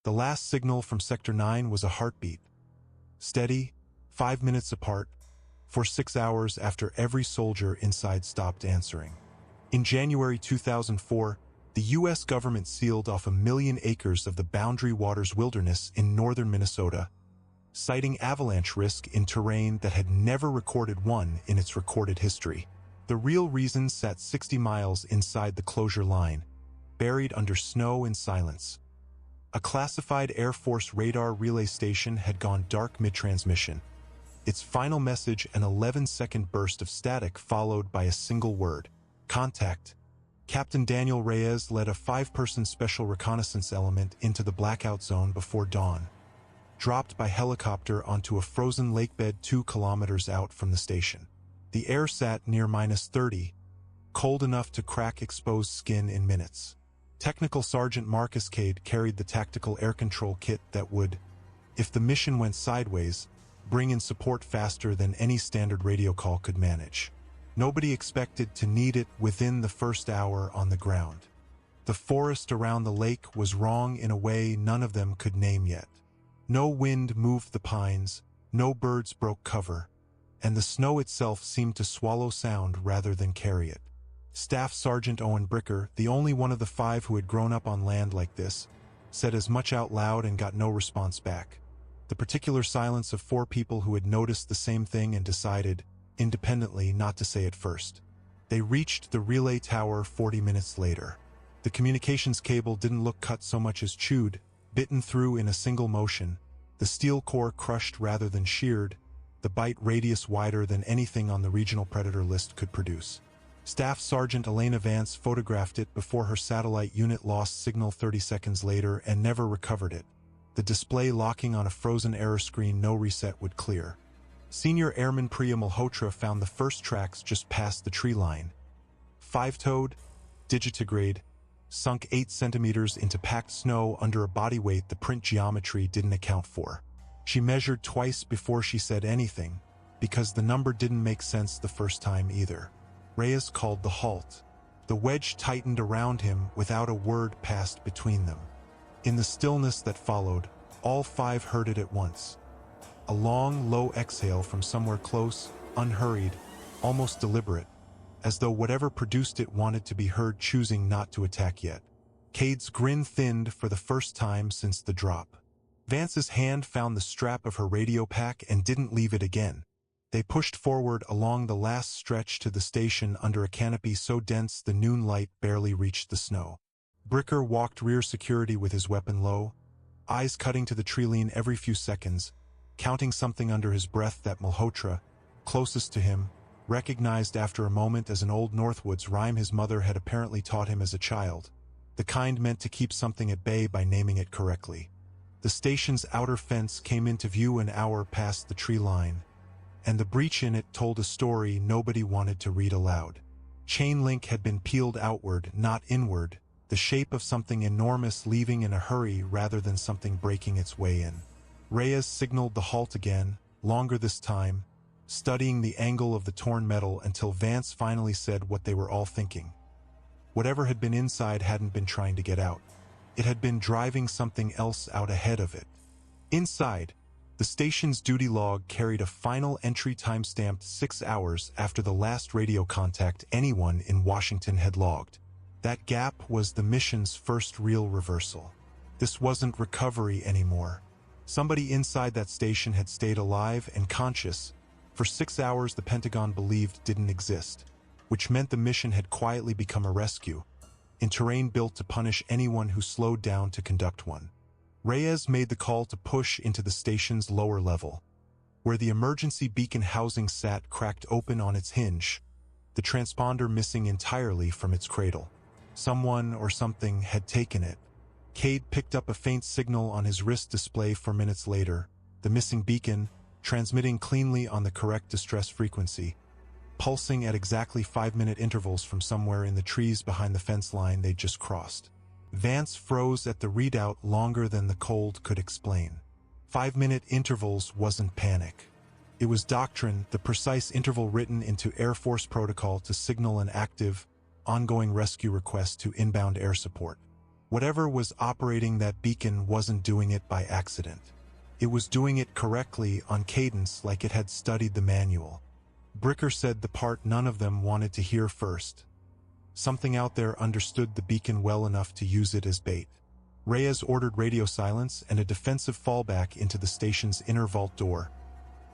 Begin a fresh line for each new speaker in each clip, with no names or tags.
The last signal from Sector 9 was a heartbeat. Steady, 5 minutes apart, for 6 hours after every soldier inside stopped answering. In January 2004, the U.S. government sealed off 1 million acres of the Boundary Waters Wilderness in northern Minnesota, citing avalanche risk in terrain that had never recorded one in its recorded history. The real reason sat 60 miles inside the closure line, buried under snow and silence. A classified Air Force radar relay station had gone dark mid-transmission. Its final message, an 11-second burst of static followed by a single word, contact. Captain Daniel Reyes led a 5-person special reconnaissance element into the blackout zone before dawn, dropped by helicopter onto a frozen lakebed 2 kilometers out from the station. The air sat near -30, cold enough to crack exposed skin in minutes. Technical Sergeant Marcus Cade carried the tactical air control kit that would, if the mission went sideways, bring in support faster than any standard radio call could manage. Nobody expected to need it within the first hour on the ground. The forest around the lake was wrong in a way none of them could name yet. No wind moved the pines, no birds broke cover, and the snow itself seemed to swallow sound rather than carry it. Staff Sergeant Owen Bricker, the only one of the 5 who had grown up on land like this, said as much out loud and got no response back. The particular silence of 4 people who had noticed the same thing and decided, independently, not to say it first. They reached the relay tower 40 minutes later. The communications cable didn't look cut so much as chewed, bitten through in a single motion, the steel core crushed rather than sheared, the bite radius wider than anything on the regional predator list could produce. Staff Sergeant Elena Vance photographed it before her satellite unit lost signal 30 seconds later and never recovered it. The display locking on a frozen error screen no reset would clear. Senior Airman Priya Malhotra found the first tracks just past the tree line. 5-toed, digitigrade, sunk 8 centimeters into packed snow under a body weight the print geometry didn't account for. She measured twice before she said anything, because the number didn't make sense the first time either. Reyes called the halt. The wedge tightened around him without a word passed between them. In the stillness that followed, all 5 heard it at once. A long, low exhale from somewhere close, unhurried, almost deliberate, as though whatever produced it wanted to be heard, choosing not to attack yet. Cade's grin thinned for the first time since the drop. Vance's hand found the strap of her radio pack and didn't leave it again. They pushed forward along the last stretch to the station under a canopy so dense the noon light barely reached the snow. Bricker walked rear security with his weapon low, eyes cutting to the treeline every few seconds, counting something under his breath that Malhotra, closest to him, recognized after a moment as an old Northwoods rhyme his mother had apparently taught him as a child, the kind meant to keep something at bay by naming it correctly. The station's outer fence came into view an hour past the tree line, and the breach in it told a story nobody wanted to read aloud. Chain link had been peeled outward, not inward, the shape of something enormous leaving in a hurry rather than something breaking its way in. Reyes signaled the halt again, longer this time, studying the angle of the torn metal until Vance finally said what they were all thinking. Whatever had been inside hadn't been trying to get out. It had been driving something else out ahead of it. Inside, the station's duty log carried a final entry timestamped 6 hours after the last radio contact anyone in Washington had logged. That gap was the mission's first real reversal. This wasn't recovery anymore. Somebody inside that station had stayed alive and conscious for 6 hours the Pentagon believed didn't exist, which meant the mission had quietly become a rescue, in terrain built to punish anyone who slowed down to conduct one. Reyes made the call to push into the station's lower level, where the emergency beacon housing sat cracked open on its hinge, the transponder missing entirely from its cradle. Someone or something had taken it. Cade picked up a faint signal on his wrist display 4 minutes later, the missing beacon, transmitting cleanly on the correct distress frequency, pulsing at exactly 5-minute intervals from somewhere in the trees behind the fence line they'd just crossed. Vance froze at the readout longer than the cold could explain. 5-minute intervals wasn't panic. It was doctrine, the precise interval written into Air Force protocol to signal an active, ongoing rescue request to inbound air support. Whatever was operating that beacon wasn't doing it by accident. It was doing it correctly, on cadence, like it had studied the manual. Bricker said the part none of them wanted to hear first. Something out there understood the beacon well enough to use it as bait. Reyes ordered radio silence and a defensive fallback into the station's inner vault door,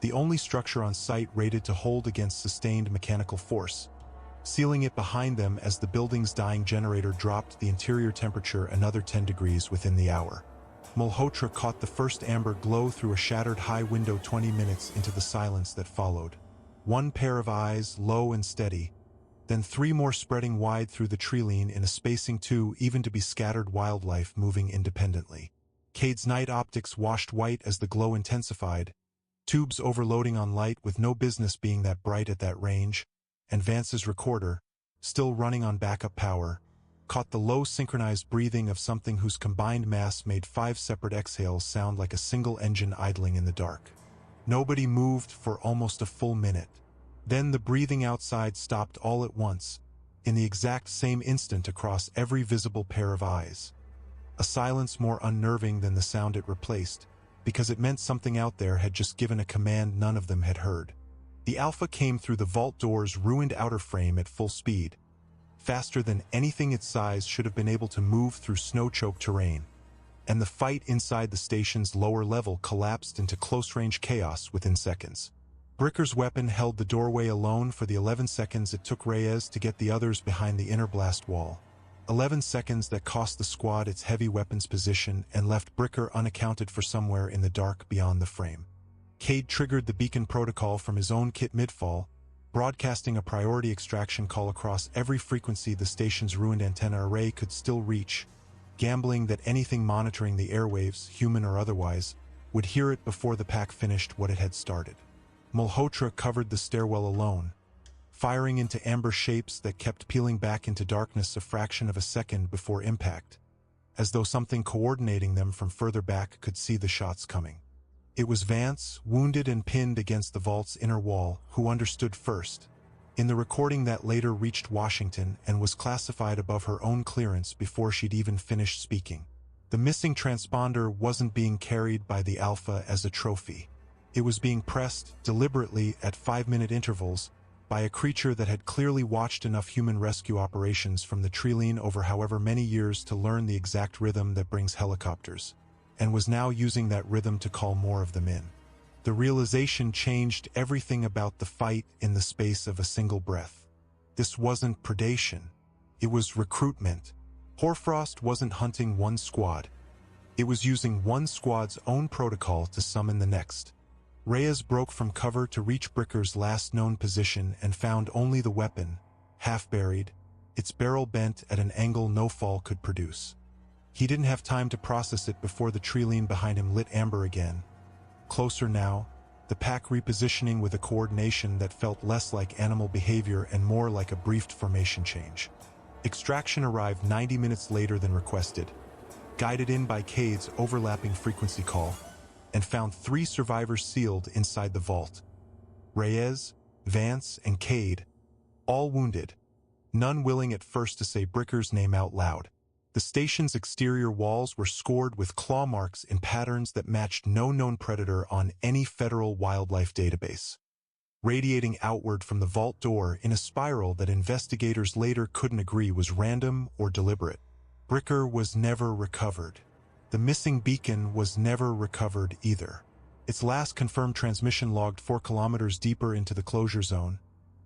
the only structure on site rated to hold against sustained mechanical force, sealing it behind them as the building's dying generator dropped the interior temperature another 10 degrees within the hour. Malhotra caught the first amber glow through a shattered high window 20 minutes into the silence that followed. One pair of eyes, low and steady, then three more spreading wide through the treeline in a spacing too even to be scattered wildlife moving independently. Cade's night optics washed white as the glow intensified, tubes overloading on light with no business being that bright at that range, and Vance's recorder, still running on backup power, caught the low synchronized breathing of something whose combined mass made 5 separate exhales sound like a single engine idling in the dark. Nobody moved for almost a full minute. Then the breathing outside stopped all at once, in the exact same instant across every visible pair of eyes. A silence more unnerving than the sound it replaced, because it meant something out there had just given a command none of them had heard. The Alpha came through the vault door's ruined outer frame at full speed, faster than anything its size should have been able to move through snow-choked terrain, and the fight inside the station's lower level collapsed into close-range chaos within seconds. Bricker's weapon held the doorway alone for the 11 seconds it took Reyes to get the others behind the inner blast wall. 11 seconds that cost the squad its heavy weapons position and left Bricker unaccounted for somewhere in the dark beyond the frame. Cade triggered the beacon protocol from his own kit mid-fall, broadcasting a priority extraction call across every frequency the station's ruined antenna array could still reach, gambling that anything monitoring the airwaves, human or otherwise, would hear it before the pack finished what it had started. Malhotra covered the stairwell alone, firing into amber shapes that kept peeling back into darkness a fraction of a second before impact, as though something coordinating them from further back could see the shots coming. It was Vance, wounded and pinned against the vault's inner wall, who understood first. In the recording that later reached Washington and was classified above her own clearance before she'd even finished speaking, the missing transponder wasn't being carried by the Alpha as a trophy. It was being pressed, deliberately, at 5-minute intervals, by a creature that had clearly watched enough human rescue operations from the treeline over however many years to learn the exact rhythm that brings helicopters, and was now using that rhythm to call more of them in. The realization changed everything about the fight in the space of a single breath. This wasn't predation. It was recruitment. Hoarfrost wasn't hunting one squad. It was using one squad's own protocol to summon the next. Reyes broke from cover to reach Bricker's last known position and found only the weapon, half-buried, its barrel bent at an angle no fall could produce. He didn't have time to process it before the treeline behind him lit amber again. Closer now, the pack repositioning with a coordination that felt less like animal behavior and more like a briefed formation change. Extraction arrived 90 minutes later than requested, guided in by Cade's overlapping frequency call, and found 3 survivors sealed inside the vault. Reyes, Vance, and Cade, all wounded, none willing at first to say Bricker's name out loud. The station's exterior walls were scored with claw marks in patterns that matched no known predator on any federal wildlife database, radiating outward from the vault door in a spiral that investigators later couldn't agree was random or deliberate. Bricker was never recovered. The missing beacon was never recovered either. Its last confirmed transmission logged 4 kilometers deeper into the closure zone,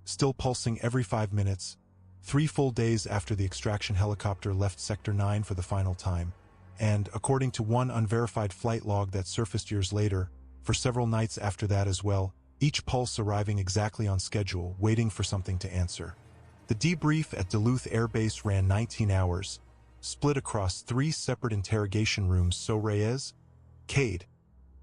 still pulsing every 5 minutes, 3 full days after the extraction helicopter left Sector 9 for the final time, and, according to one unverified flight log that surfaced years later, for several nights after that as well, each pulse arriving exactly on schedule, waiting for something to answer. The debrief at Duluth Air Base ran 19 hours, split across 3 separate interrogation rooms so Reyes, Cade,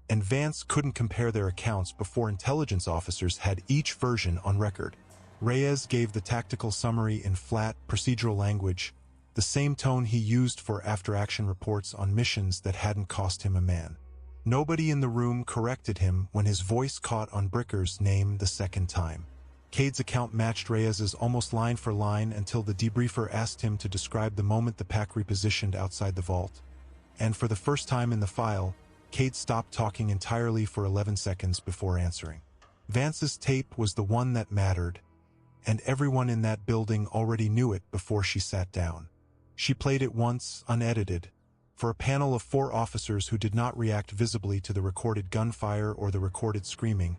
and Vance couldn't compare their accounts before intelligence officers had each version on record. Reyes gave the tactical summary in flat, procedural language, the same tone he used for after-action reports on missions that hadn't cost him a man. Nobody in the room corrected him when his voice caught on Bricker's name the second time. Cade's account matched Reyes's almost line for line until the debriefer asked him to describe the moment the pack repositioned outside the vault. And for the first time in the file, Cade stopped talking entirely for 11 seconds before answering. Vance's tape was the one that mattered, and everyone in that building already knew it before she sat down. She played it once, unedited, for a panel of 4 officers who did not react visibly to the recorded gunfire or the recorded screaming,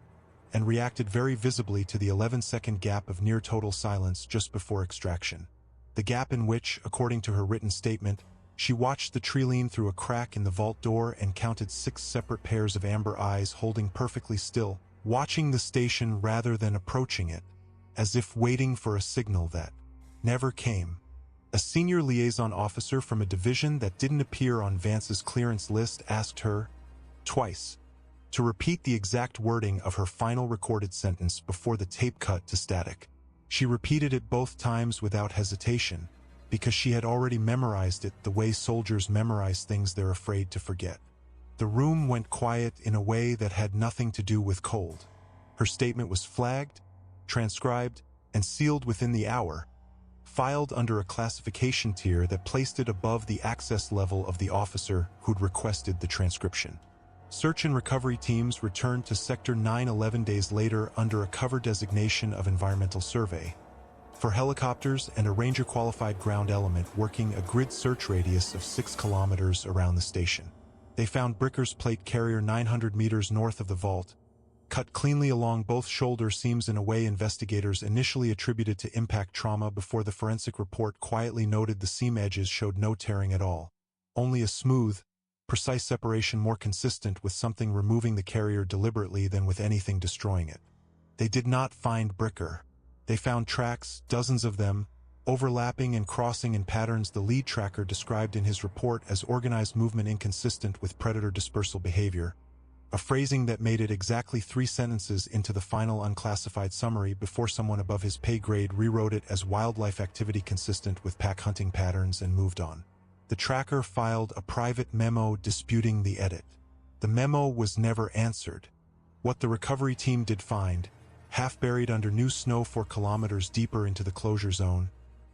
and reacted very visibly to the 11-second gap of near-total silence just before extraction. The gap in which, according to her written statement, she watched the tree lean through a crack in the vault door and counted 6 separate pairs of amber eyes holding perfectly still, watching the station rather than approaching it, as if waiting for a signal that never came. A senior liaison officer from a division that didn't appear on Vance's clearance list asked her, twice, to repeat the exact wording of her final recorded sentence before the tape cut to static. She repeated it both times without hesitation, because she had already memorized it the way soldiers memorize things they're afraid to forget. The room went quiet in a way that had nothing to do with cold. Her statement was flagged, transcribed, and sealed within the hour, filed under a classification tier that placed it above the access level of the officer who'd requested the transcription. Search and recovery teams returned to Sector 9 11 days later under a cover designation of environmental survey, for helicopters and a ranger-qualified ground element working a grid search radius of 6 kilometers around the station. They found Bricker's plate carrier 900 meters north of the vault, cut cleanly along both shoulder seams in a way investigators initially attributed to impact trauma before the forensic report quietly noted the seam edges showed no tearing at all, only a smooth, precise separation more consistent with something removing the carrier deliberately than with anything destroying it. They did not find Bricker. They found tracks, dozens of them, overlapping and crossing in patterns the lead tracker described in his report as organized movement inconsistent with predator dispersal behavior, a phrasing that made it exactly 3 sentences into the final unclassified summary before someone above his pay grade rewrote it as wildlife activity consistent with pack hunting patterns and moved on. The tracker filed a private memo disputing the edit. The memo was never answered. What the recovery team did find, half buried under new snow 4 kilometers deeper into the closure zone,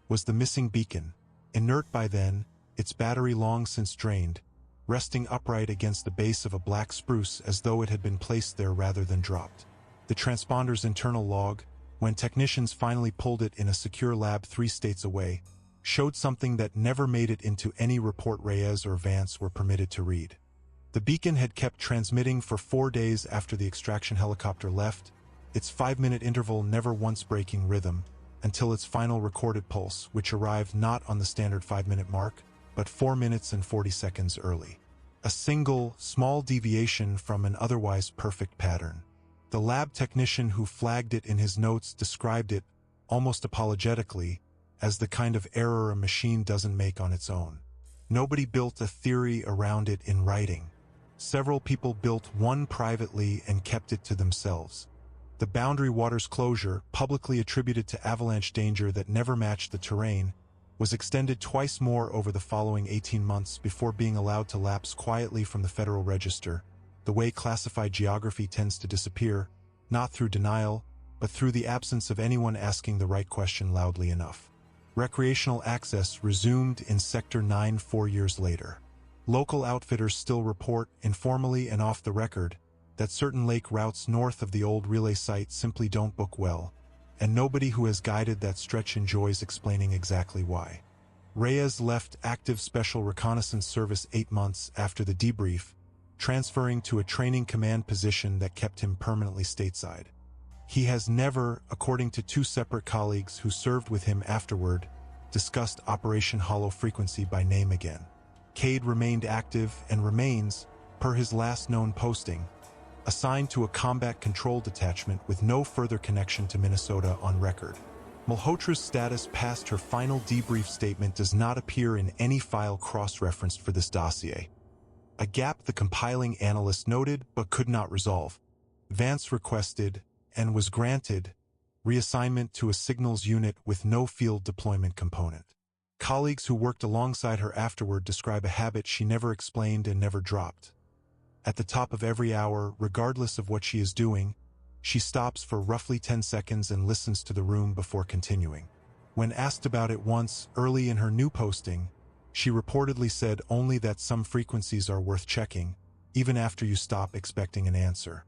was the missing beacon, inert by then, its battery long since drained, resting upright against the base of a black spruce as though it had been placed there rather than dropped. The transponder's internal log, when technicians finally pulled it in a secure lab 3 states away, showed something that never made it into any report Reyes or Vance were permitted to read. The beacon had kept transmitting for 4 days after the extraction helicopter left, its 5-minute interval never once breaking rhythm, until its final recorded pulse, which arrived not on the standard 5-minute mark, but 4 minutes and 40 seconds early. A single, small deviation from an otherwise perfect pattern. The lab technician who flagged it in his notes described it, almost apologetically, as the kind of error a machine doesn't make on its own. Nobody built a theory around it in writing. Several people built one privately and kept it to themselves. The Boundary Waters closure, publicly attributed to avalanche danger that never matched the terrain, was extended twice more over the following 18 months before being allowed to lapse quietly from the Federal Register, the way classified geography tends to disappear, not through denial, but through the absence of anyone asking the right question loudly enough. Recreational access resumed in Sector 9 4 years later. Local outfitters still report, informally and off the record, that certain lake routes north of the old relay site simply don't book well, and nobody who has guided that stretch enjoys explaining exactly why. Reyes left active Special Reconnaissance Service 8 months after the debrief, transferring to a training command position that kept him permanently stateside. He has never, according to 2 separate colleagues who served with him afterward, discussed Operation Hollow Frequency by name again. Cade remained active and remains, per his last known posting, assigned to a combat control detachment with no further connection to Minnesota on record. Malhotra's status past her final debrief statement does not appear in any file cross-referenced for this dossier. A gap the compiling analyst noted but could not resolve. Vance requested, and was granted, reassignment to a signals unit with no field deployment component. Colleagues who worked alongside her afterward describe a habit she never explained and never dropped. At the top of every hour, regardless of what she is doing, She stops for roughly 10 seconds and listens to the room before continuing. When asked about it once, early in her new posting, she reportedly said only that some frequencies are worth checking, even after you stop expecting an answer.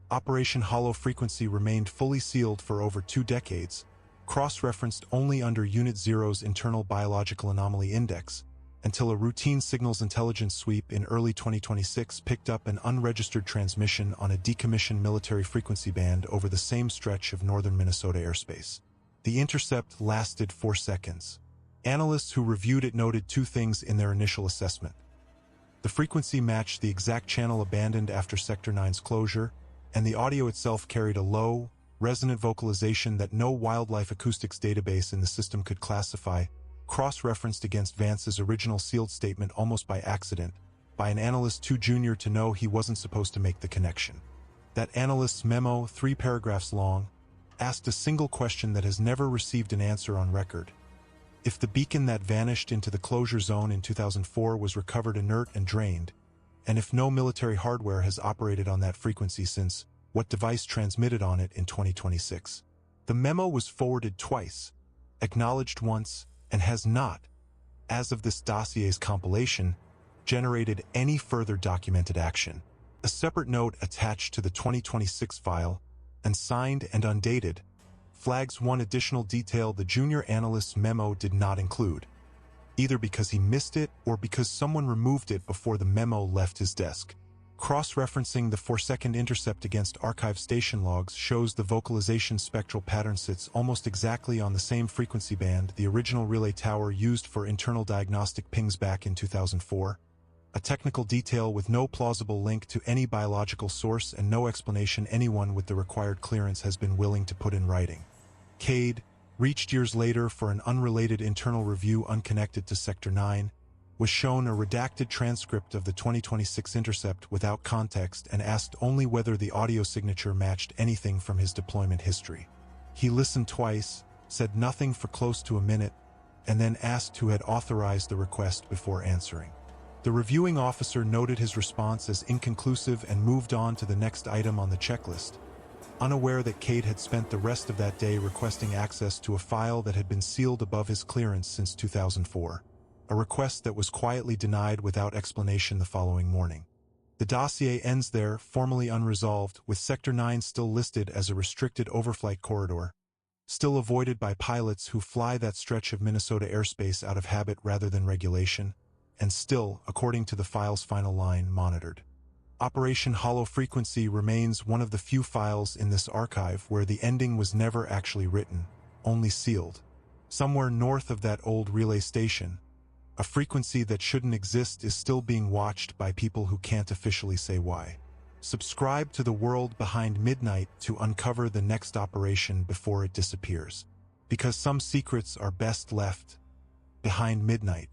Operation Hollow Frequency remained fully sealed for over 2 decades, cross-referenced only under Unit Zero's Internal Biological Anomaly Index, until a routine signals intelligence sweep in early 2026 picked up an unregistered transmission on a decommissioned military frequency band over the same stretch of northern Minnesota airspace. The intercept lasted 4 seconds. Analysts who reviewed it noted 2 things in their initial assessment. The frequency matched the exact channel abandoned after Sector 9's closure, and the audio itself carried a low, resonant vocalization that no wildlife acoustics database in the system could classify, cross-referenced against Vance's original sealed statement almost by accident, by an analyst too junior to know he wasn't supposed to make the connection. That analyst's memo, 3 paragraphs long, asked a single question that has never received an answer on record. If the beacon that vanished into the closure zone in 2004 was recovered inert and drained, and if no military hardware has operated on that frequency since, what device transmitted on it in 2026? The memo was forwarded twice, acknowledged once, and has not, as of this dossier's compilation, generated any further documented action. A separate note attached to the 2026 file, and signed and undated, flags one additional detail the junior analyst's memo did not include, either because he missed it or because someone removed it before the memo left his desk. Cross-referencing the 4-second intercept against archive station logs shows the vocalization spectral pattern sits almost exactly on the same frequency band the original relay tower used for internal diagnostic pings back in 2004. A technical detail with no plausible link to any biological source and no explanation anyone with the required clearance has been willing to put in writing. Cade, reached years later for an unrelated internal review unconnected to Sector 9, was shown a redacted transcript of the 2026 intercept without context and asked only whether the audio signature matched anything from his deployment history. He listened twice, said nothing for close to a minute, and then asked who had authorized the request before answering. The reviewing officer noted his response as inconclusive and moved on to the next item on the checklist, unaware that Cade had spent the rest of that day requesting access to a file that had been sealed above his clearance since 2004, a request that was quietly denied without explanation the following morning. The dossier ends there, formally unresolved, with Sector 9 still listed as a restricted overflight corridor, still avoided by pilots who fly that stretch of Minnesota airspace out of habit rather than regulation, and still, according to the file's final line, monitored. Operation Hollow Frequency remains one of the few files in this archive where the ending was never actually written, only sealed. Somewhere north of that old relay station, a frequency that shouldn't exist is still being watched by people who can't officially say why. Subscribe to The World Behind Midnight to uncover the next operation before it disappears, because some secrets are best left behind midnight.